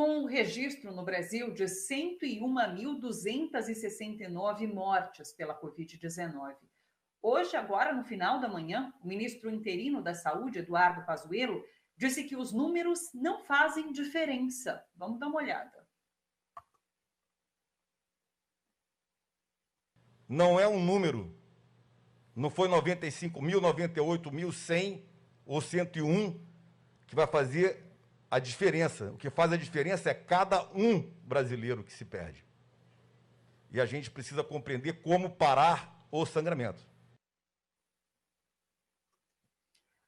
com o registro no Brasil de 101.269 mortes pela Covid-19. Hoje, agora, no final da manhã, o ministro interino da Saúde, Eduardo Pazuello, disse que os números não fazem diferença. Vamos dar uma olhada. Não é um número. Não foi 95 mil, 98 mil, 100 ou 101 que vai fazer a diferença. O que faz a diferença é cada um brasileiro que se perde. E a gente precisa compreender como parar o sangramento.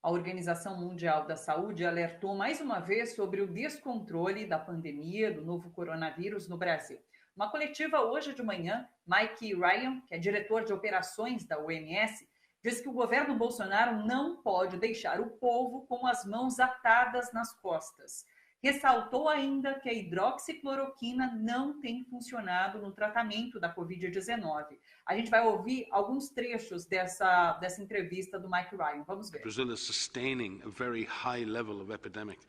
A Organização Mundial da Saúde alertou mais uma vez sobre o descontrole da pandemia do novo coronavírus no Brasil. Uma coletiva hoje de manhã, Mike Ryan, que é diretor de operações da OMS, disse que o governo Bolsonaro não pode deixar o povo com as mãos atadas nas costas. Ressaltou ainda que a hidroxicloroquina não tem funcionado no tratamento da Covid-19. A gente vai ouvir alguns trechos dessa entrevista do Mike Ryan. Vamos ver. Brazil is sustaining a very high level of epidemic.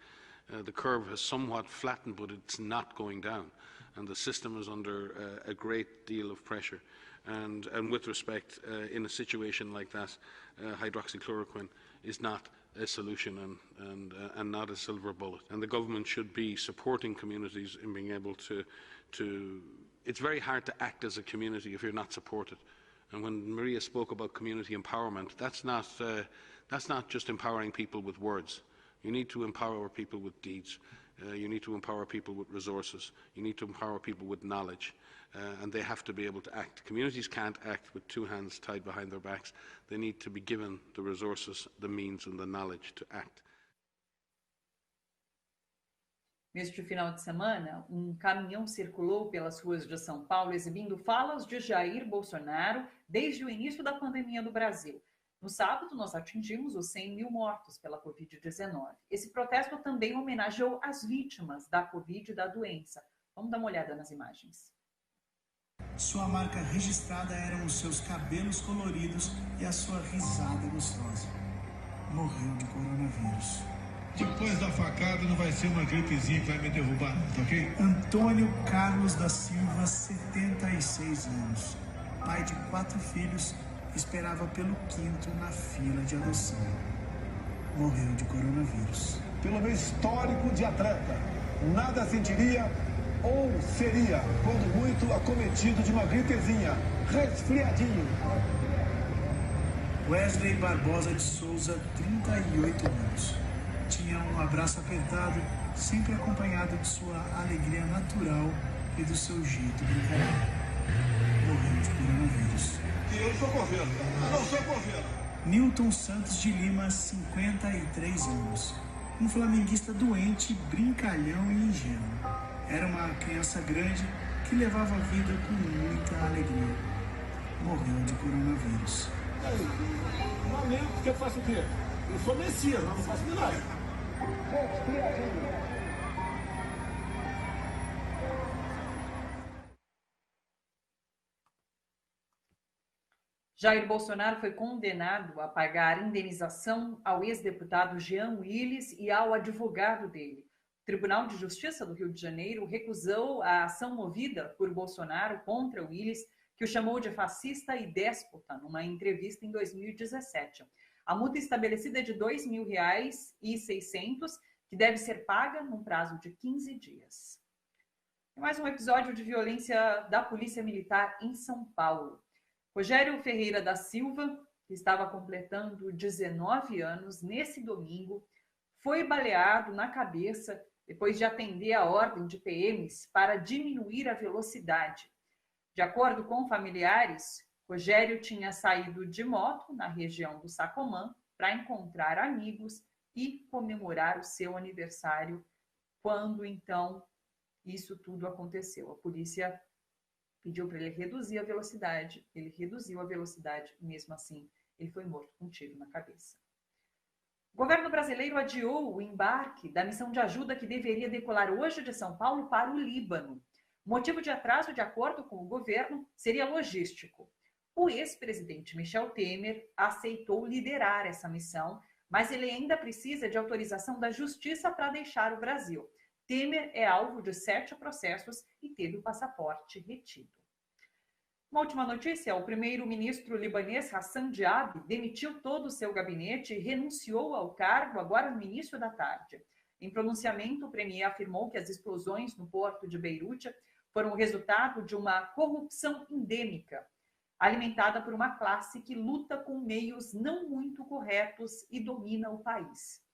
The curve has somewhat flattened, but it's not going down. And the system is under a great deal of pressure. And with respect, in a situation like that, hydroxychloroquine is not a solution and not a silver bullet. And the government should be supporting communities in being able to. It's very hard to act as a community if you're not supported. And when Maria spoke about community empowerment, that's not just empowering people with words. You need to empower people with deeds. You need to empower people with resources. You need to empower people with knowledge. And they have to be able to act. Communities can't act with two hands tied behind their backs. They need to be given the resources, the means and the knowledge to act. Neste final de semana, um caminhão circulou pelas ruas de São Paulo exibindo falas de Jair Bolsonaro desde o início da pandemia no Brasil. No sábado, nós atingimos os 100 mil mortos pela Covid-19. Esse protesto também homenageou as vítimas da Covid e da doença. Vamos dar uma olhada nas imagens. Sua marca registrada eram os seus cabelos coloridos e a sua risada gostosa. Morreu de coronavírus. Depois da facada não vai ser uma gripezinha que vai me derrubar, tá ok? Antônio Carlos da Silva, 76 anos. Pai de 4 filhos, esperava pelo 5º na fila de adoção. Morreu de coronavírus. Pelo meu histórico de atleta, nada sentiria ou seria, quando muito, acometido de uma gripezinha, resfriadinho. Wesley Barbosa de Souza, 38 anos. Tinha um abraço apertado, sempre acompanhado de sua alegria natural e do seu jeito brincalhão. Morreu de coronavírus. Eu não sou governo, Newton Santos de Lima, 53 anos. Um flamenguista doente, brincalhão e ingênuo. Era uma criança grande que levava a vida com muita alegria. Morreu de coronavírus. Flamengo, quer fazer o quê? Eu sou Messias, não faço milagre. Jair Bolsonaro foi condenado a pagar indenização ao ex-deputado Jean Willis e ao advogado dele. O Tribunal de Justiça do Rio de Janeiro recusou a ação movida por Bolsonaro contra Willis, que o chamou de fascista e déspota numa entrevista em 2017. A multa estabelecida é de R$ 2.600, que deve ser paga num prazo de 15 dias. E mais um episódio de violência da Polícia Militar em São Paulo. Rogério Ferreira da Silva, que estava completando 19 anos nesse domingo, foi baleado na cabeça depois de atender a ordem de PMs para diminuir a velocidade. De acordo com familiares, Rogério tinha saído de moto na região do Sacomã para encontrar amigos e comemorar o seu aniversário, quando então isso tudo aconteceu. A polícia pediu para ele reduzir a velocidade, ele reduziu a velocidade, mesmo assim ele foi morto com um tiro na cabeça. O governo brasileiro adiou o embarque da missão de ajuda que deveria decolar hoje de São Paulo para o Líbano. O motivo de atraso, de acordo com o governo, seria logístico. O ex-presidente Michel Temer aceitou liderar essa missão, mas ele ainda precisa de autorização da Justiça para deixar o Brasil. Temer é alvo de 7 processos e teve o passaporte retido. Uma última notícia, o primeiro-ministro libanês Hassan Diab demitiu todo o seu gabinete e renunciou ao cargo agora no início da tarde. Em pronunciamento, o premier afirmou que as explosões no porto de Beirute foram o resultado de uma corrupção endêmica, alimentada por uma classe que luta com meios não muito corretos e domina o país.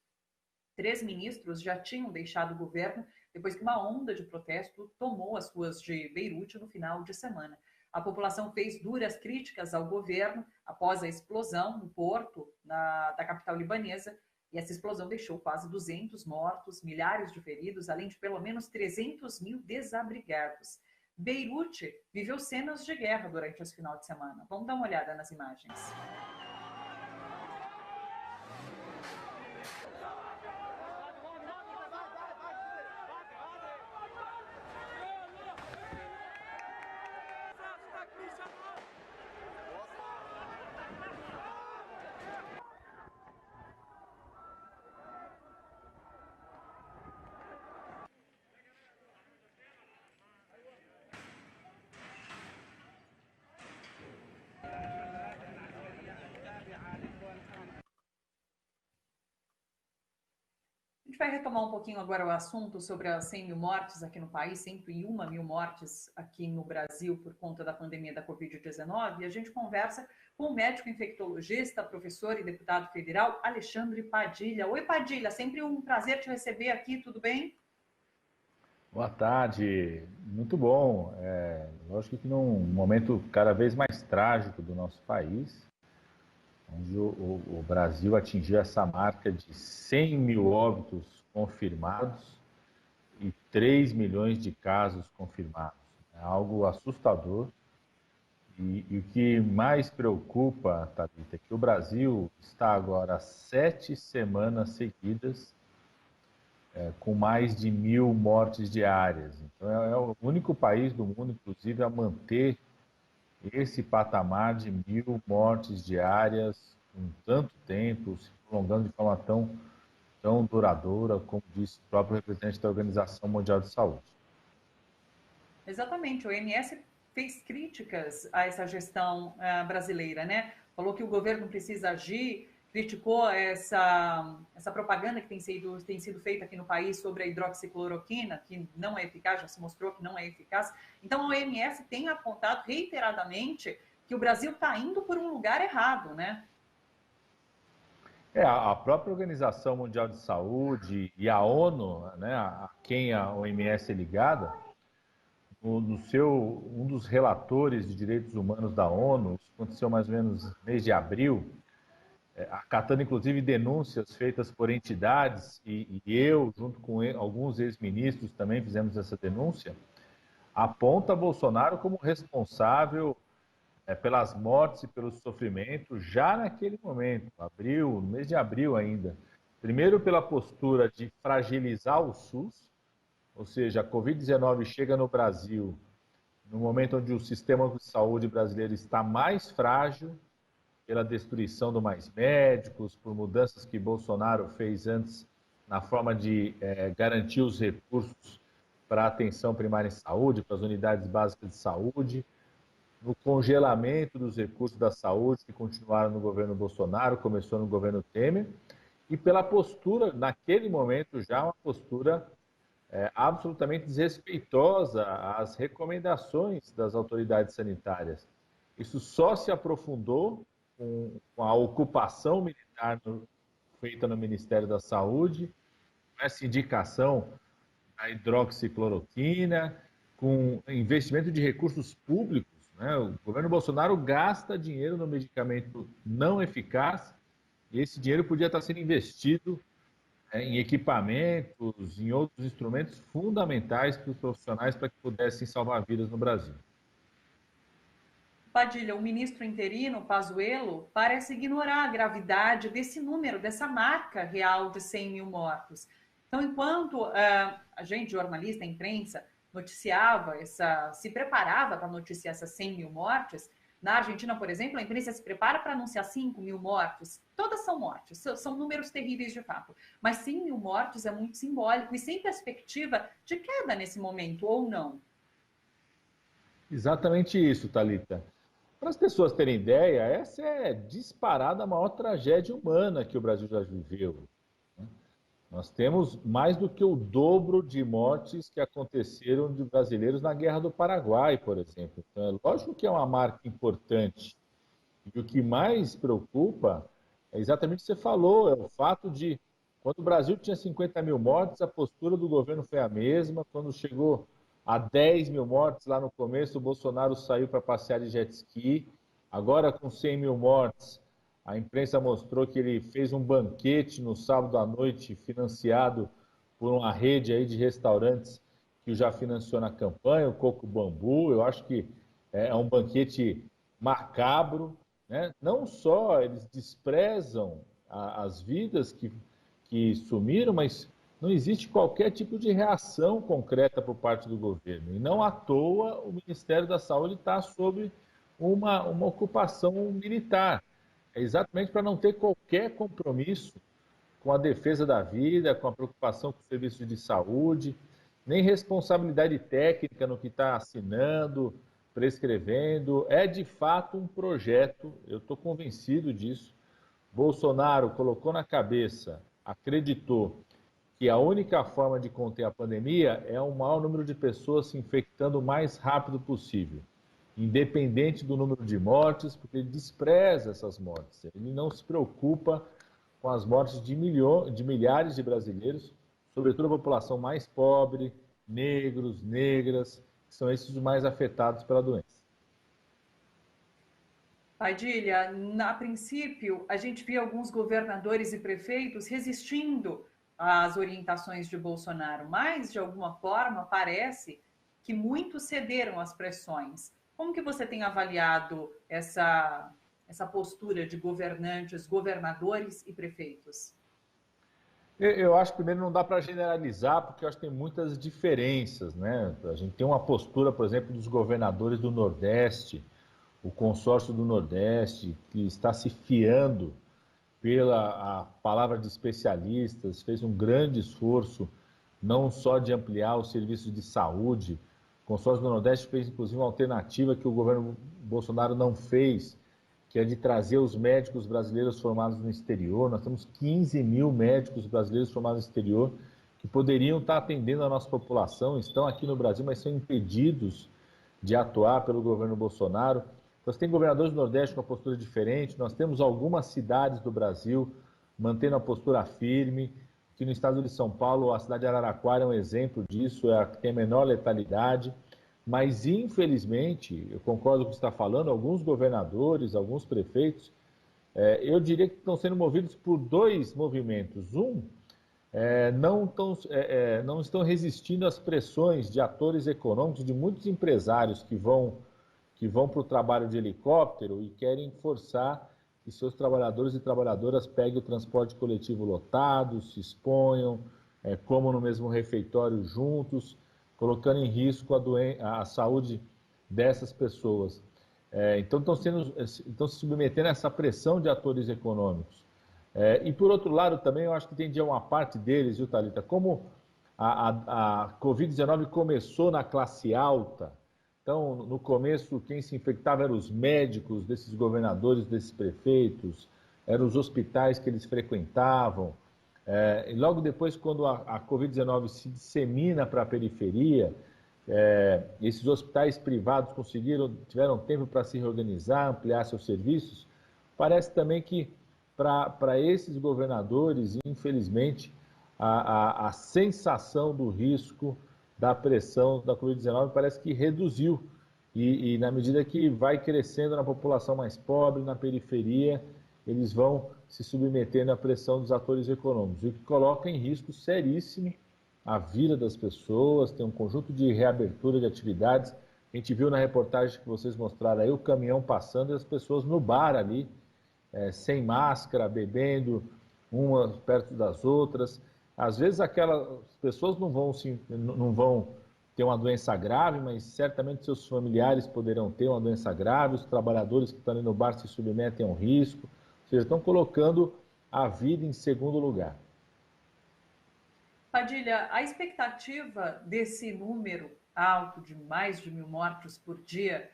3 ministros já tinham deixado o governo depois que uma onda de protesto tomou as ruas de Beirute no final de semana. A população fez duras críticas ao governo após a explosão no porto da capital libanesa, e essa explosão deixou quase 200 mortos, milhares de feridos, além de pelo menos 300 mil desabrigados. Beirute viveu cenas de guerra durante esse final de semana. Vamos dar uma olhada nas imagens. A gente vai retomar um pouquinho agora o assunto sobre as 100 mil mortes aqui no país, 101 mil mortes aqui no Brasil por conta da pandemia da Covid-19, e a gente conversa com o médico infectologista, professor e deputado federal Alexandre Padilha. Oi, Padilha, sempre um prazer te receber aqui, tudo bem? Boa tarde, muito bom. Lógico que num momento cada vez mais trágico do nosso país, onde o Brasil atingiu essa marca de 100 mil óbitos confirmados e 3 milhões de casos confirmados. É algo assustador. E o que mais preocupa, Thalita, é que o Brasil está agora há 7 semanas seguidas com mais de 1.000 mortes diárias. Então, é o único país do mundo, inclusive, a manter esse patamar de 1.000 mortes diárias com tanto tempo, se prolongando de forma tão duradoura, como disse o próprio representante da Organização Mundial de Saúde. Exatamente, o OMS fez críticas a essa gestão brasileira, né? Falou que o governo precisa agir, criticou essa propaganda que tem sido feita aqui no país sobre a hidroxicloroquina, que não é eficaz, já se mostrou que não é eficaz. Então, a OMS tem apontado reiteradamente que o Brasil está indo por um lugar errado, né? A própria Organização Mundial de Saúde e a ONU, né, a quem a OMS é ligada, um dos relatores de direitos humanos da ONU, isso aconteceu mais ou menos no mês de abril, acatando inclusive denúncias feitas por entidades, e eu, junto com alguns ex-ministros, também fizemos essa denúncia, aponta Bolsonaro como responsável pelas mortes e pelo sofrimento já naquele momento, no mês de abril ainda. Primeiro pela postura de fragilizar o SUS, ou seja, a Covid-19 chega no Brasil no momento onde o sistema de saúde brasileiro está mais frágil, pela destruição do Mais Médicos, por mudanças que Bolsonaro fez antes na forma de garantir os recursos para a atenção primária em saúde, para as unidades básicas de saúde, no congelamento dos recursos da saúde que continuaram no governo Bolsonaro, começou no governo Temer, e pela postura, naquele momento já, uma postura absolutamente desrespeitosa às recomendações das autoridades sanitárias. Isso só se aprofundou com a ocupação militar feita no Ministério da Saúde, essa indicação da hidroxicloroquina, com investimento de recursos públicos, né? O governo Bolsonaro gasta dinheiro no medicamento não eficaz e esse dinheiro podia estar sendo investido em equipamentos, em outros instrumentos fundamentais para os profissionais para que pudessem salvar vidas no Brasil. Padilha, o ministro interino, Pazuello, parece ignorar a gravidade desse número, dessa marca real de 100 mil mortos. Então, enquanto a gente, jornalista, a imprensa, noticiava se preparava para noticiar essas 100 mil mortes, Na Argentina, por exemplo, a imprensa se prepara para anunciar 5 mil mortes. Todas são mortes, são números terríveis de fato. Mas 100 mil mortes é muito simbólico e sem perspectiva de queda nesse momento, ou não? Exatamente isso, Thalita. Para as pessoas terem ideia, essa é disparada a maior tragédia humana que o Brasil já viveu. Nós temos mais do que o dobro de mortes que aconteceram de brasileiros na Guerra do Paraguai, por exemplo. Então, é lógico que é uma marca importante. E o que mais preocupa é exatamente o que você falou, é o fato de, quando o Brasil tinha 50 mil mortes, a postura do governo foi a mesma. Quando chegou a 10 mil mortes lá no começo, o Bolsonaro saiu para passear de jet ski. Agora, com 100 mil mortes, a imprensa mostrou que ele fez um banquete no sábado à noite, financiado por uma rede aí de restaurantes que já financiou na campanha, o Coco Bambu. Eu acho que é um banquete macabro, né? Não só eles desprezam as vidas que sumiram, mas não existe qualquer tipo de reação concreta por parte do governo. E não à toa o Ministério da Saúde está sob uma ocupação militar. É exatamente para não ter qualquer compromisso com a defesa da vida, com a preocupação com os serviços de saúde, nem responsabilidade técnica no que está assinando, prescrevendo. É de fato um projeto, eu estou convencido disso. Bolsonaro colocou na cabeça, acreditou que a única forma de conter a pandemia é o maior número de pessoas se infectando o mais rápido possível, independente do número de mortes, porque ele despreza essas mortes. Ele não se preocupa com as mortes de milhares de brasileiros, sobretudo a população mais pobre, negros, negras, que são esses os mais afetados pela doença. Padilha, a princípio, a gente via alguns governadores e prefeitos resistindo às orientações de Bolsonaro, mas, de alguma forma, parece que muitos cederam às pressões. Como que você tem avaliado essa postura de governantes, governadores e prefeitos? Eu acho que primeiro não dá para generalizar, porque eu acho que tem muitas diferenças, né? A gente tem uma postura, por exemplo, dos governadores do Nordeste, o consórcio do Nordeste, que está se fiando pela a palavra de especialistas, fez um grande esforço, não só de ampliar os serviços de saúde. O consórcio do Nordeste fez, inclusive, uma alternativa que o governo Bolsonaro não fez, que é de trazer os médicos brasileiros formados no exterior. Nós temos 15 mil médicos brasileiros formados no exterior que poderiam estar atendendo a nossa população, estão aqui no Brasil, mas são impedidos de atuar pelo governo Bolsonaro. Nós temos governadores do Nordeste com uma postura diferente, nós temos algumas cidades do Brasil mantendo a postura firme. Aqui no estado de São Paulo, a cidade de Araraquara é um exemplo disso, é a que tem a menor letalidade. Mas, infelizmente, eu concordo com o que você está falando, alguns governadores, alguns prefeitos, eu diria que estão sendo movidos por dois movimentos. Não estão resistindo às pressões de atores econômicos, de muitos empresários que vão para o trabalho de helicóptero e querem forçar que seus trabalhadores e trabalhadoras peguem o transporte coletivo lotado, se exponham, comam no mesmo refeitório juntos, colocando em risco a saúde dessas pessoas. Então, estão se submetendo a essa pressão de atores econômicos. E, por outro lado, também eu acho que tem de uma parte deles, viu, Thalita? Como a Covid-19 começou na classe alta, então, no começo, quem se infectava eram os médicos desses governadores, desses prefeitos, eram os hospitais que eles frequentavam. E logo depois, quando a Covid-19 se dissemina para a periferia, esses hospitais privados tiveram tempo para se reorganizar, ampliar seus serviços. Parece também que, para esses governadores, infelizmente, a sensação do risco, da pressão da Covid-19 parece que reduziu. E na medida que vai crescendo na população mais pobre, na periferia, eles vão se submetendo à pressão dos atores econômicos, o que coloca em risco seríssimo a vida das pessoas. Tem um conjunto de reabertura de atividades. A gente viu na reportagem que vocês mostraram aí o caminhão passando e as pessoas no bar ali, sem máscara, bebendo, umas perto das outras. Às vezes aquelas pessoas não vão ter uma doença grave, mas certamente seus familiares poderão ter uma doença grave, os trabalhadores que estão ali no bar se submetem a um risco, ou seja, estão colocando a vida em segundo lugar. Padilha, a expectativa desse número alto de mais de 1.000 mortos por dia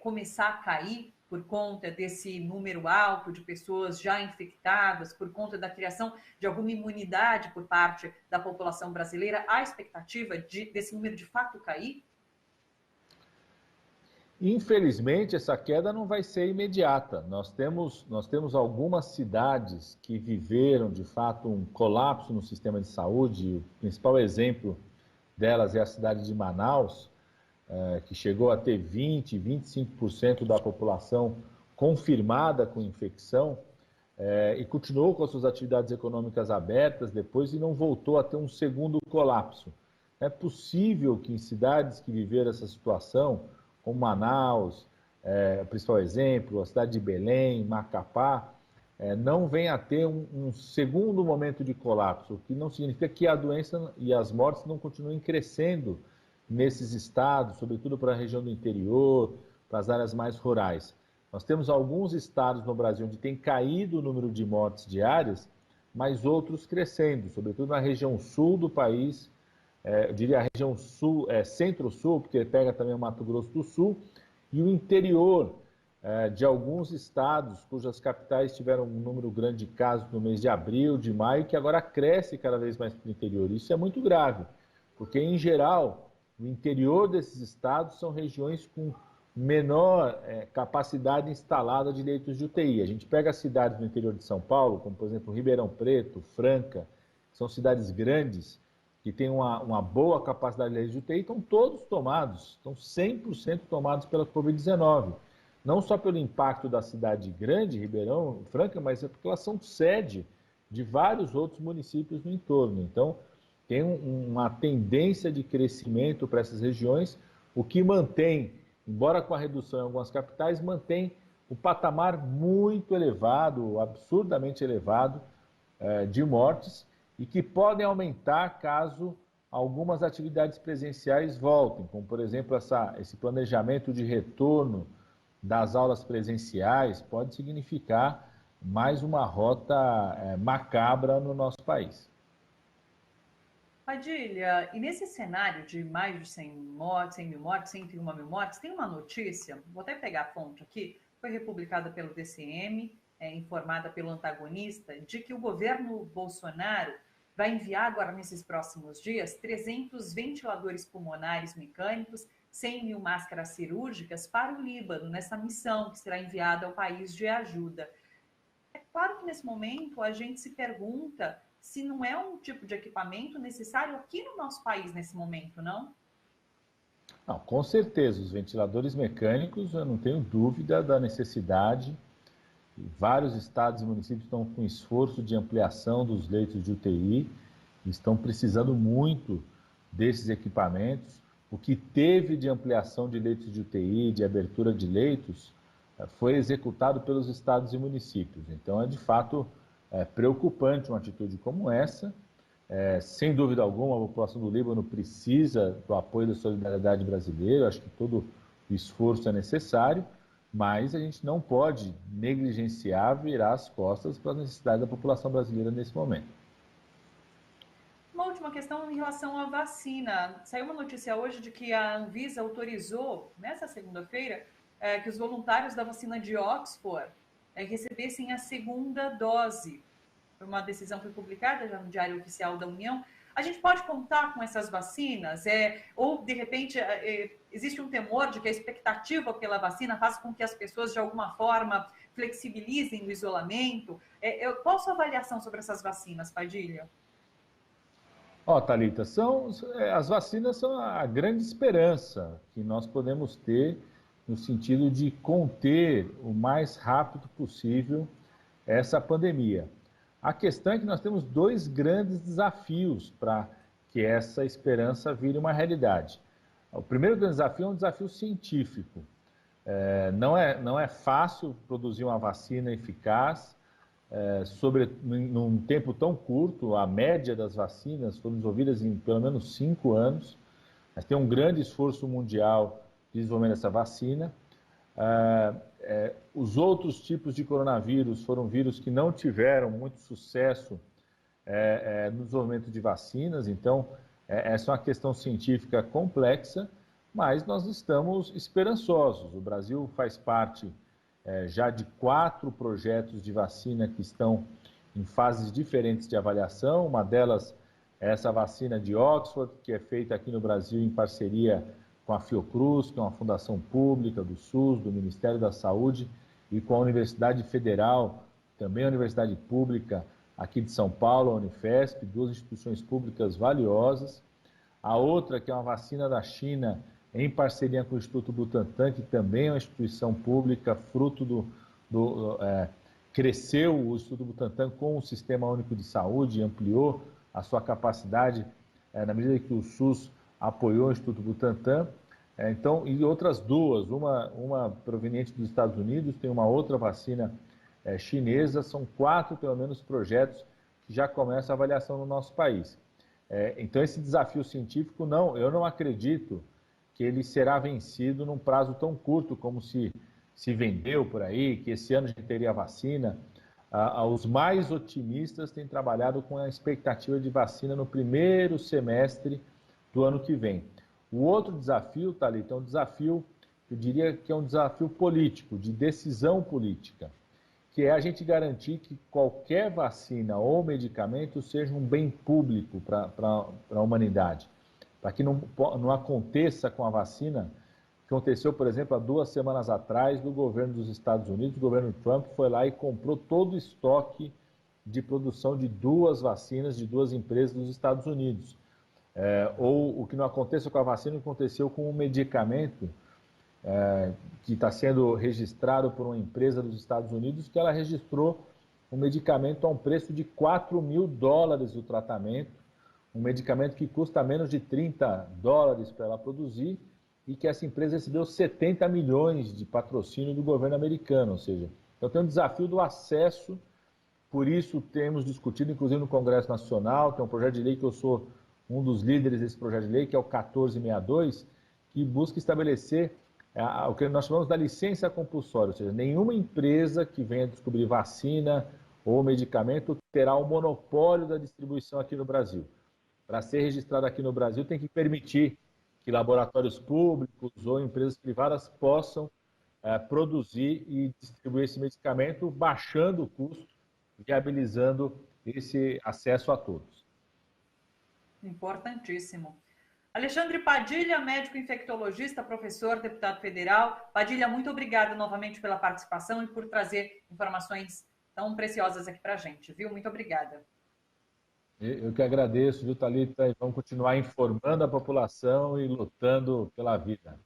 começar a cair por conta desse número alto de pessoas já infectadas, por conta da criação de alguma imunidade por parte da população brasileira, há expectativa desse número de fato cair? Infelizmente, essa queda não vai ser imediata. Nós temos algumas cidades que viveram, de fato, um colapso no sistema de saúde. O principal exemplo delas é a cidade de Manaus, que chegou a ter 20%, 25% da população confirmada com infecção, e continuou com as suas atividades econômicas abertas depois e não voltou a ter um segundo colapso. É possível que em cidades que viveram essa situação, como Manaus, o principal exemplo, a cidade de Belém, Macapá, não venha a ter um segundo momento de colapso, o que não significa que a doença e as mortes não continuem crescendo nesses estados, sobretudo para a região do interior, para as áreas mais rurais. Nós temos alguns estados no Brasil onde tem caído o número de mortes diárias, mas outros crescendo, sobretudo na região sul do país, eu diria a região sul, centro-sul, porque pega também o Mato Grosso do Sul, e o interior de alguns estados, cujas capitais tiveram um número grande de casos no mês de abril, de maio, que agora cresce cada vez mais para o interior. Isso é muito grave, porque, em geral, o interior desses estados são regiões com menor capacidade instalada de leitos de UTI. A gente pega as cidades do interior de São Paulo, como, por exemplo, Ribeirão Preto, Franca, que são cidades grandes, que têm uma boa capacidade de leitos de UTI, estão todos tomados, estão 100% tomados pela Covid-19. Não só pelo impacto da cidade grande, Ribeirão, Franca, mas é porque elas são sede de vários outros municípios no entorno. Então, tem uma tendência de crescimento para essas regiões, o que mantém, embora com a redução em algumas capitais, mantém o patamar muito elevado, absurdamente elevado, de mortes, e que podem aumentar caso algumas atividades presenciais voltem, como, por exemplo, esse planejamento de retorno das aulas presenciais pode significar mais uma rota macabra no nosso país. Padilha, e nesse cenário de mais de 100 mortes, 100.000 mortes, 101.000 mortes, tem uma notícia, vou até pegar a fonte aqui, foi republicada pelo DCM, informada pelo antagonista, de que o governo Bolsonaro vai enviar agora, nesses próximos dias, 300 ventiladores pulmonares mecânicos, 100.000 máscaras cirúrgicas para o Líbano, nessa missão que será enviada ao país de ajuda. É claro que nesse momento a gente se pergunta se não é um tipo de equipamento necessário aqui no nosso país nesse momento, não? Não, com certeza, os ventiladores mecânicos, eu não tenho dúvida da necessidade. Vários estados e municípios estão com esforço de ampliação dos leitos de UTI, estão precisando muito desses equipamentos. O que teve de ampliação de leitos de UTI, de abertura de leitos, foi executado pelos estados e municípios. Então, de fato, preocupante uma atitude como essa. Sem dúvida alguma, a população do Líbano precisa do apoio da solidariedade brasileira, acho que todo o esforço é necessário, mas a gente não pode negligenciar, virar as costas para as necessidades da população brasileira nesse momento. Uma última questão em relação à vacina. Saiu uma notícia hoje de que a Anvisa autorizou, nessa segunda-feira, que os voluntários da vacina de Oxford recebessem a segunda dose. Uma decisão foi publicada já no Diário Oficial da União. A gente pode contar com essas vacinas? Ou, de repente, existe um temor de que a expectativa pela vacina faça com que as pessoas, de alguma forma, flexibilizem o isolamento? Qual a sua avaliação sobre essas vacinas, Padilha? Thalita, as vacinas são a grande esperança que nós podemos ter no sentido de conter o mais rápido possível essa pandemia. A questão é que nós temos dois grandes desafios para que essa esperança vire uma realidade. O primeiro grande desafio é um desafio científico. Não é fácil produzir uma vacina eficaz, num tempo tão curto. A média das vacinas foram desenvolvidas em pelo menos 5 anos. Mas tem um grande esforço mundial de desenvolvimento dessa vacina. Os outros tipos de coronavírus foram vírus que não tiveram muito sucesso no desenvolvimento de vacinas, então essa é uma questão científica complexa, mas nós estamos esperançosos. O Brasil faz parte já de 4 projetos de vacina que estão em fases diferentes de avaliação. Uma delas é essa vacina de Oxford, que é feita aqui no Brasil em parceria com a Fiocruz, que é uma fundação pública do SUS, do Ministério da Saúde, e com a Universidade Federal, também a Universidade Pública aqui de São Paulo, a Unifesp, 2 instituições públicas valiosas. A outra, que é uma vacina da China, em parceria com o Instituto Butantan, que também é uma instituição pública, fruto cresceu o Instituto Butantan com o Sistema Único de Saúde, ampliou a sua capacidade na medida que o SUS apoiou o Instituto Butantan. E outras 2, uma proveniente dos Estados Unidos, tem uma outra vacina chinesa, são 4, pelo menos, projetos que já começam a avaliação no nosso país. Então, esse desafio científico, eu não acredito que ele será vencido num prazo tão curto como se vendeu por aí, que esse ano a gente teria vacina. Os mais otimistas têm trabalhado com a expectativa de vacina no primeiro semestre do ano que vem. O outro desafio, Thalita, é um desafio, eu diria que é um desafio político, de decisão política, que é a gente garantir que qualquer vacina ou medicamento seja um bem público para a humanidade, para que não aconteça com a vacina, que aconteceu, por exemplo, há 2 semanas atrás, do governo dos Estados Unidos. O governo Trump foi lá e comprou todo o estoque de produção de 2 vacinas de 2 empresas dos Estados Unidos. Ou o que não aconteça com a vacina, aconteceu com um medicamento que está sendo registrado por uma empresa dos Estados Unidos, que ela registrou um medicamento a um preço de $4.000 o tratamento, um medicamento que custa menos de $30 para ela produzir, e que essa empresa recebeu 70 milhões de patrocínio do governo americano. Ou seja, então tem um desafio do acesso, por isso temos discutido, inclusive no Congresso Nacional, tem um projeto de lei que eu sou um dos líderes desse projeto de lei, que é o 1462, que busca estabelecer o que nós chamamos da licença compulsória, ou seja, nenhuma empresa que venha descobrir vacina ou medicamento terá o monopólio da distribuição aqui no Brasil. Para ser registrado aqui no Brasil, tem que permitir que laboratórios públicos ou empresas privadas possam produzir e distribuir esse medicamento, baixando o custo, viabilizando esse acesso a todos. Importantíssimo. Alexandre Padilha, médico infectologista, professor, deputado federal. Padilha, muito obrigada novamente pela participação e por trazer informações tão preciosas aqui para a gente, viu? Muito obrigada. Eu que agradeço, viu, Thalita? E vamos continuar informando a população e lutando pela vida.